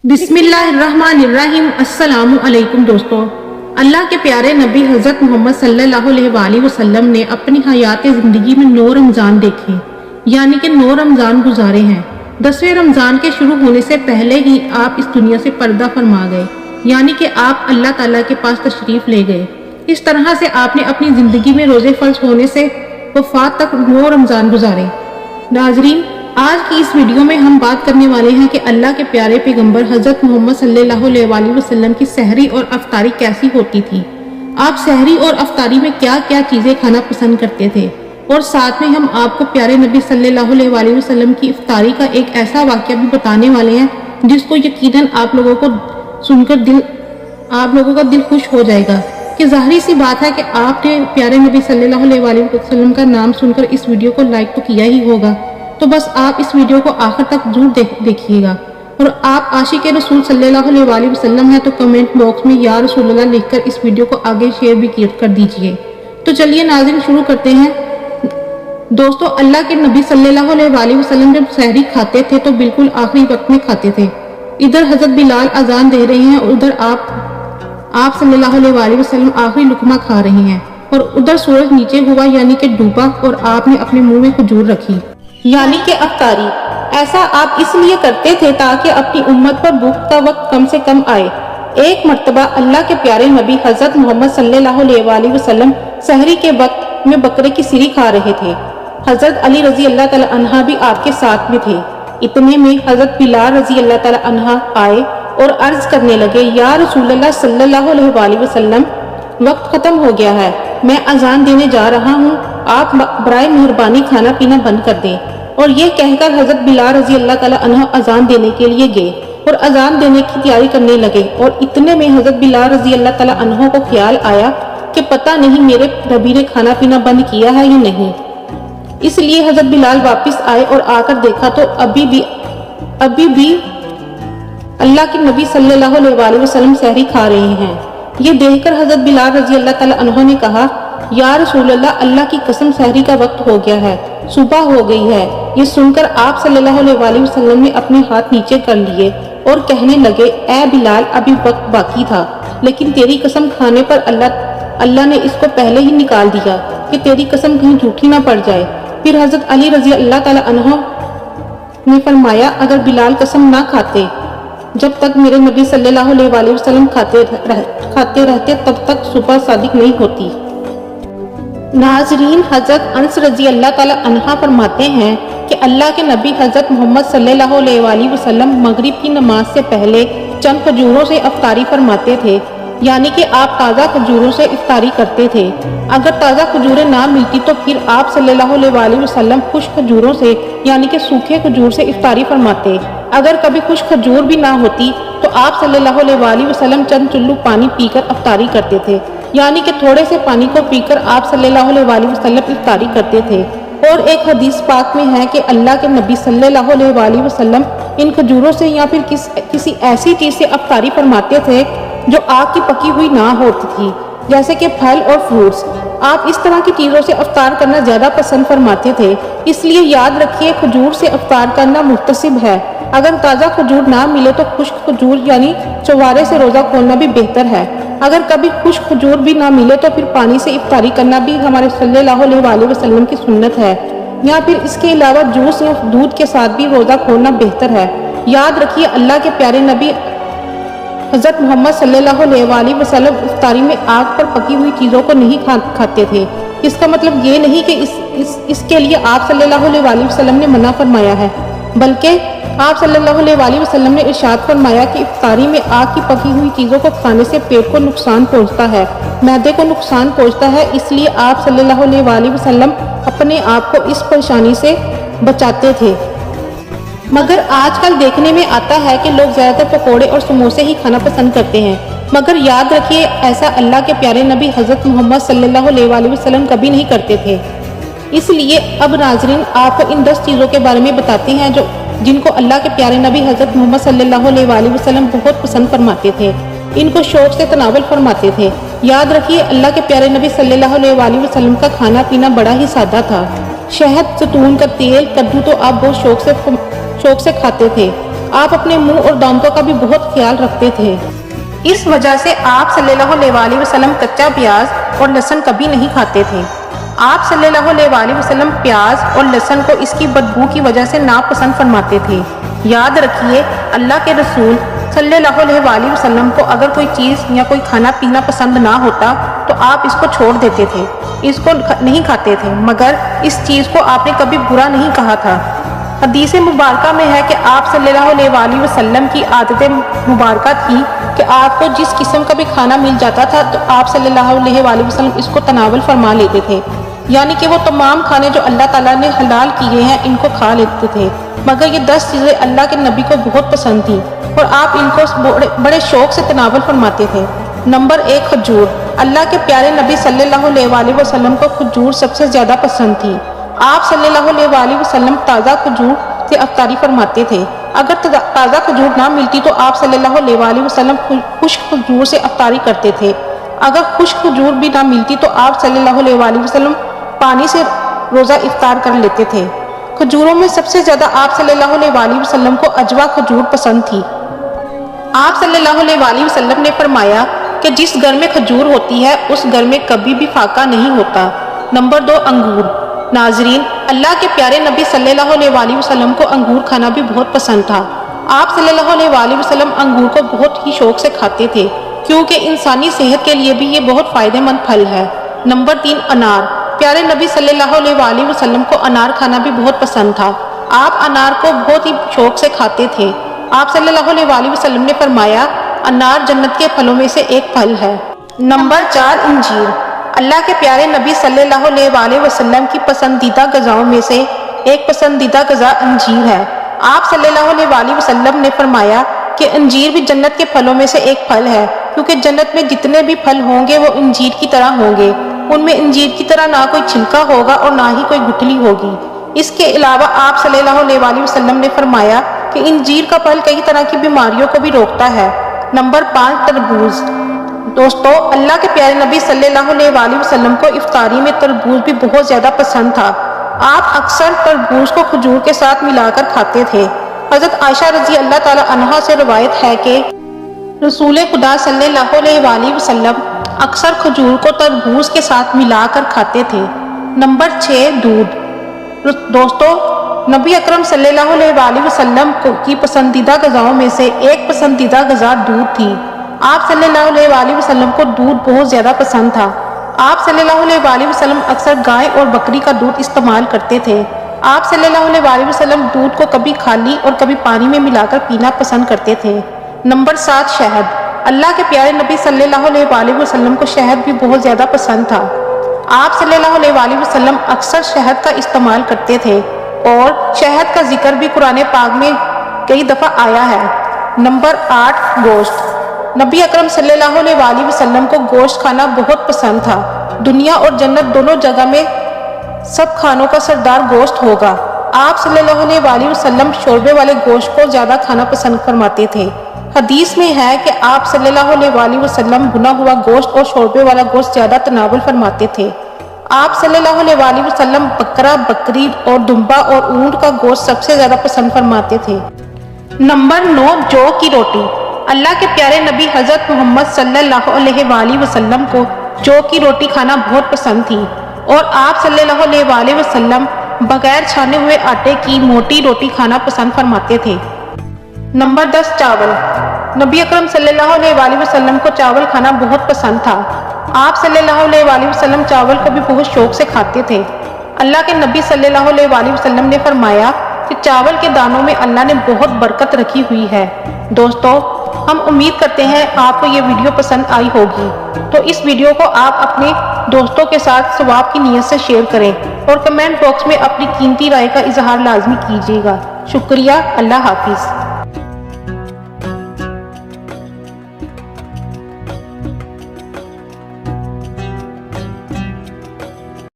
बिस्मिल्लाहिर्रहमानिर्रहीम। अस्सलामु अलैकुम दोस्तों, अल्लाह के प्यारे नबी हज़रत मोहम्मद सल्लल्लाहु अलैहि वसल्लम ने अपनी हयात ज़िंदगी में 9 रमज़ान देखे, यानी कि 9 रमज़ान गुजारे हैं। 10वें रमज़ान के शुरू होने से पहले ही आप इस दुनिया से पर्दा फरमा गए, यानी कि आप अल्लाह ताला के पास तशरीफ़ ले गए। इस तरह से आपने अपनी ज़िंदगी में रोज़े फ़र्ज होने से वफ़ात तक 9 रमज़ान गुजारे। नाज़रीन, आज की इस वीडियो में हम बात करने वाले हैं कि अल्लाह के प्यारे पैगंबर हज़रत मोहम्मद सल्लल्लाहु अलैहि वसल्लम की सहरी और अफ्तारी कैसी होती थी। आप सहरी और अफ्तारी में क्या क्या चीज़ें खाना पसंद करते थे, और साथ में हम आपको प्यारे नबी सल्लल्लाहु अलैहि वसल्लम की इफ्तारी का एक ऐसा वाक़या भी बताने वाले हैं जिसको यकीनन आप लोगों को सुनकर आप लोगों का दिल खुश हो जाएगा। कि ज़ाहिर सी बात है कि आपने प्यारे नबी सल्लल्लाहु अलैहि वसल्लम का नाम सुनकर इस वीडियो को लाइक तो किया ही होगा, तो बस आप इस वीडियो को आखिर तक जरूर देखिएगा। और आप आशिक रसूल सल्लल्लाहु अलैहि वसल्लम हैं तो कमेंट बॉक्स में या रसूलल्लाह लिखकर इस वीडियो को आगे शेयर भी कर दीजिए। तो चलिए नाज़रीन, शुरू करते हैं। दोस्तों, अल्लाह के नबी सल्लल्लाहु अलैहि वसल्लम जब सहरी खाते थे तो बिल्कुल आखिरी वक्त में खाते थे। इधर हज़रत बिलाल अजान दे रहे हैं और उधर आप सल्लल्लाहु अलैहि वसल्लम आखिरी लुकमा खा रहे हैं, और उधर सूरज नीचे हुआ यानी कि डूबा, और आपने अपने मुंह में खजूर रखी यानी कि अफ्तारी। ऐसा आप इसलिए करते थे ताकि अपनी उम्मत पर भूख का वक्त कम से कम आए। एक मर्तबा अल्लाह के प्यारे नबी हज़रत मोहम्मद सल्लल्लाहु अलैहि वसल्लम सहरी के वक्त में बकरे की सिरी खा रहे थे। हज़रत अली रजी अल्लाह तआला अन्हा भी आपके साथ में थे। इतने में हज़रत बिलाल रजी अल्लाह तआला अन्हा आए और अर्ज करने लगे, या रसूलल्लाह सल्लल्लाहु अलैहि वसल्लम, वक्त खत्म हो गया है, मैं अजान देने जा रहा हूँ, आप बराए मेहरबानी खाना पीना बंद कर दें। और ये कहकर हज़रत बिलाल रजी अल्लाह तआला अन्हा अजान देने के लिए गए और अजान देने की तैयारी करने लगे। और इतने में हज़रत बिलाल रजी अल्लाह तआला अन्हा को ख्याल आया कि पता नहीं मेरे नबी ने खाना पीना बंद किया है या नहीं। इसलिए हज़रत बिलाल वापस आए और आकर देखा तो अभी भी अल्लाह के नबी सल्लल्लाहु अलैहि वसल्लम सहरी खा रहे हैं। ये देखकर हज़रत बिलाल रजी अल्लाह तआला अन्हु ने कहा, या रसूलल्लाह, अल्लाह की कसम सहरी का वक्त हो गया है, सुबह हो गई है। ये सुनकर आप सल्लल्लाहु अलैहि वसल्लम ने अपने हाथ नीचे कर लिए और कहने लगे, ए बिलाल, अभी वक्त बाकी था, लेकिन तेरी कसम खाने पर अल्लाह ने इसको पहले ही निकाल दिया कि तेरी कसम कहीं झूठी ना पड़ जाए। फिर हज़रत अली रजी अल्लाह तआला अन्हु ने फरमाया, अगर बिलाल कसम ना खाते जब तक मेरे नबी सल्लल्लाहु अलैहि वसल्लम खाते रहते तब तक सुबह सादिक नहीं होती। नाजरीन, हज़रत अनस रजी अल्लाह तआला अन्हा फरमाते हैं कि अल्लाह के नबी हज़रत मोहम्मद सल्लल्लाहु अलैहि वसल्लम मगरिब की नमाज से पहले चंद खजूरों से इफ्तारी फरमाते थे, यानी कि आप ताज़ा खजूरों से इफ्तारी करते थे। अगर ताज़ा खजूरें ना मिलती तो फिर आप सल्लल्लाहु अलैहि वसल्लम खुश्क खजूरों से यानी कि सूखे खजूर से इफ्तारी फरमाते। अगर कभी खुश्क खजूर भी ना होती तो आप सल्लल्लाहु अलैहि वसल्लम चंद चुल्लू पानी पीकर इफ्तारी करते थे, यानी कि थोड़े से पानी को पीकर आप सल्लल्लाहु अलैहि वसल्लम इफ्तारी करते थे। और एक हदीस पाक में है कि अल्लाह के नबी सल्लल्लाहु अलैहि वसल्लम इन खजूरों से या फिर किसी ऐसी चीज़ से इफ्तारी फरमाते थे जो आग की पकी हुई ना होती थी, जैसे कि फल और फ्रूट्स। आप इस तरह की चीज़ों से इफ्तार करना ज़्यादा पसंद फरमाते थे। इसलिए याद रखिए, खजूर से इफ्तार करना मुख्तसिब है। अगर ताज़ा खजूर ना मिले तो खुश्क खजूर यानी चवारे से रोज़ा खोलना भी बेहतर है। अगर कभी खुश्क खजूर भी ना मिले तो फिर पानी से इफ्तारी करना भी हमारे सल्लल्लाहु अलैहि वसल्लम की सुन्नत है, या फिर इसके अलावा जूस या दूध के साथ भी रोज़ा खोलना बेहतर है। याद रखिए, अल्लाह के प्यारे नबी हज़रत मोहम्मद सल्लल्लाहु अलैहि वसल्लम इफ्तारी में आग पर पकी हुई चीज़ों को नहीं खाते थे। इसका मतलब ये नहीं कि इसके लिए आप सल्लल्लाहु अलैहि वसल्लम ने मना फरमाया है, बल्कि आप सल्लल्लाहु अलैहि वसल्लम ने इरशाद फरमाया कि इफ्तारी में आग की पकी हुई चीज़ों को खाने से पेट को नुकसान पहुंचता है, मैदे को नुकसान पहुंचता है। इसलिए आप सल्लल्लाहु अलैहि वसल्लम अपने आप को इस परेशानी से बचाते थे। मगर आजकल देखने में आता है कि लोग ज़्यादातर पकोड़े और समोसे ही खाना पसंद करते हैं। मगर याद रखिए, ऐसा अल्लाह के प्यारे नबी हज़रत मोहम्मद सल्लल्लाहु अलैहि वसल्लम कभी नहीं करते थे। इसलिए अब नाजरीन, आपको इन 10 चीज़ों के बारे में बताते हैं जिनको अल्लाह के प्यारे नबी हज़रत मोहम्मद सल्लल्लाहु अलैहि वसल्लम बहुत पसंद फरमाते थे, इनको शौक से तनावल फरमाते थे। याद रखिए, अल्लाह के प्यारे नबी सल्लल्लाहु अलैहि वसल्लम का खाना पीना बड़ा ही सादा था। शहद, जैतून का तेल, कद्दू तो आप बहुत शौक से खाते थे। آپ اپنے منہ اور دانتوں کا بھی بہت خیال رکھتے تھے۔ اس وجہ سے آپ صلی اللہ علیہ وسلم کچا پیاز اور لہسن کبھی نہیں کھاتے تھے۔ آپ صلی اللہ علیہ وسلم پیاز اور لہسن کو اس کی بدبو کی وجہ سے ناپسند فرماتے تھے۔ یاد رکھیے، اللہ کے رسول صلی اللہ علیہ وسلم کو اگر کوئی چیز یا کوئی کھانا پینا پسند نہ ہوتا تو آپ اس کو چھوڑ دیتے تھے، اس کو نہیں کھاتے تھے، مگر اس چیز کو آپ نے کبھی برا نہیں کہا تھا۔ حدیث مبارکہ میں ہے کہ آپ صلی اللہ علیہ وسلم کی عادت مبارکہ تھی کہ آپ کو جس قسم کا بھی کھانا مل جاتا تھا تو آپ صلی اللہ علیہ وسلم اس کو تناول فرما لیتے تھے، یعنی کہ وہ تمام کھانے جو اللہ تعالیٰ نے حلال کیے ہیں ان کو کھا لیتے تھے، مگر یہ 10 چیزیں اللہ کے نبی کو بہت پسند تھیں اور آپ ان کو بڑے شوق سے تناول فرماتے تھے۔ نمبر 1، کھجور۔ اللہ کے پیارے نبی صلی اللہ علیہ وسلم کو کھجور سب سے زیادہ پسند تھی۔ آپ صلی اللہ علیہ وسلم تازہ کھجور سے افطاری فرماتے تھے۔ اگر تازہ کھجور نہ ملتی تو آپ صلی اللہ علیہ وسلم خشک کھجور سے افطاری کرتے تھے۔ اگر خشک کھجور بھی نہ ملتی تو آپ صلی اللہ علیہ وسلم پانی سے روزہ افطار کر لیتے تھے۔ کھجوروں میں سب سے زیادہ آپ صلی اللہ علیہ وسلم کو عجوا کھجور پسند تھی۔ آپ صلی اللہ علیہ وسلم نے فرمایا کہ جس گھر میں کھجور ہوتی ہے اس گھر میں کبھی بھی فاقہ نہیں ہوتا۔ نمبر 2، انگور۔ ناظرین، اللہ کے پیارے نبی صلی اللہ علیہ وسلم کو انگور کھانا بھی بہت پسند تھا۔ آپ صلی اللہ علیہ وسلم انگور کو بہت ہی شوق سے کھاتے تھے کیونکہ انسانی صحت کے لیے بھی یہ بہت فائدہ مند پھل ہے۔ نمبر 3، انار۔ پیارے نبی صلی اللہ علیہ وسلم کو انار کھانا بھی بہت پسند تھا۔ آپ انار کو بہت ہی شوق سے کھاتے تھے۔ آپ صلی اللہ علیہ وسلم نے فرمایا، انار جنت کے پھلوں میں سے ایک پھل ہے۔ نمبر 4، انجیر۔ اللہ کے پیارے نبی صلی اللہ علیہ وسلم کی پسندیدہ غذاؤں میں سے ایک پسندیدہ غذا انجیر ہے۔ آپ صلی اللہ علیہ وسلم نے فرمایا کہ انجیر بھی جنت کے پھلوں میں سے ایک پھل ہے، کیونکہ جنت میں جتنے بھی پھل ہوں گے وہ انجیر کی طرح ہوں گے۔ ان میں انجیر کی طرح نہ کوئی چھلکا ہوگا اور نہ ہی کوئی گٹھلی ہوگی۔ اس کے علاوہ آپ صلی اللہ علیہ وسلم نے فرمایا کہ انجیر کا پھل کئی طرح کی بیماریوں کو بھی روکتا ہے۔ نمبر 5، تربوز۔ دوستو، اللہ کے پیارے نبی صلی اللہ علیہ وسلم کو افطاری میں تربوز بھی بہت زیادہ پسند تھا۔ آپ اکثر تربوز کو کھجور کے ساتھ ملا کر کھاتے تھے۔ حضرت عائشہ رضی اللہ تعالی عنہا سے روایت ہے کہ رسول خدا صلی اللہ علیہ وسلم اکثر کھجور کو تربوز کے ساتھ ملا کر کھاتے تھے۔ نمبر 6، دودھ۔ دوستو، نبی اکرم صلی اللہ علیہ وسلم کی پسندیدہ غذاؤں میں سے ایک پسندیدہ غذا دودھ تھی۔ آپ صلی اللہ علیہ وسلم کو دودھ بہت زیادہ پسند تھا۔ آپ صلی اللہ علیہ وسلم اکثر گائے اور بکری کا دودھ استعمال کرتے تھے۔ آپ صلی اللہ علیہ وسلم دودھ کو کبھی خالی اور کبھی پانی میں ملا کر پینا پسند کرتے تھے۔ نمبر 7، شہد۔ اللہ کے پیارے نبی صلی اللہ علیہ وسلم کو شہد بھی بہت زیادہ پسند تھا۔ آپ صلی اللہ علیہ وسلم اکثر شہد کا استعمال کرتے تھے اور شہد کا ذکر بھی قرآن پاک میں کئی دفعہ آیا ہے۔ نمبر 8، گوشت۔ نبی اکرم صلی اللہ علیہ وسلم کو گوشت کھانا بہت پسند تھا۔ دنیا اور جنت دونوں جگہ میں سب کھانوں کا سردار گوشت ہوگا۔ آپ صلی اللہ علیہ وسلم شوربے والے گوشت کو زیادہ کھانا پسند فرماتے تھے۔ حدیث میں ہے کہ آپ صلی اللہ علیہ وسلم بھنا ہوا گوشت اور شوربے والا گوشت زیادہ تناول فرماتے تھے۔ آپ صلی اللہ علیہ وسلم بکرا، بکری اور دمبا اور اونٹ کا گوشت سب سے زیادہ پسند فرماتے تھے۔ نمبر 9، جو کی روٹی۔ اللہ کے پیارے نبی حضرت محمد صلی اللہ علیہ وسلم کو جو کی روٹی کھانا بہت پسند تھی اور آپ صلی اللہ علیہ وسلم بغیر چھانے ہوئے آٹے کی موٹی روٹی کھانا پسند فرماتے تھے۔ نمبر 10، چاول۔ نبی اکرم صلی اللہ علیہ وسلم کو چاول کھانا بہت پسند تھا۔ آپ صلی اللہ علیہ وسلم چاول کو بھی بہت شوق سے کھاتے تھے۔ اللہ کے نبی صلی اللہ علیہ وسلم نے فرمایا کہ چاول کے دانوں میں اللہ نے بہت برکت رکھی ہوئی ہے۔ دوستو، ہم امید کرتے ہیں آپ کو یہ ویڈیو پسند آئی ہوگی، تو اس ویڈیو کو آپ اپنے دوستوں کے ساتھ ثواب کی نیت سے شیئر کریں اور کمنٹ باکس میں اپنی قیمتی رائے کا اظہار لازمی کیجیے گا۔ شکریہ۔ اللہ حافظ۔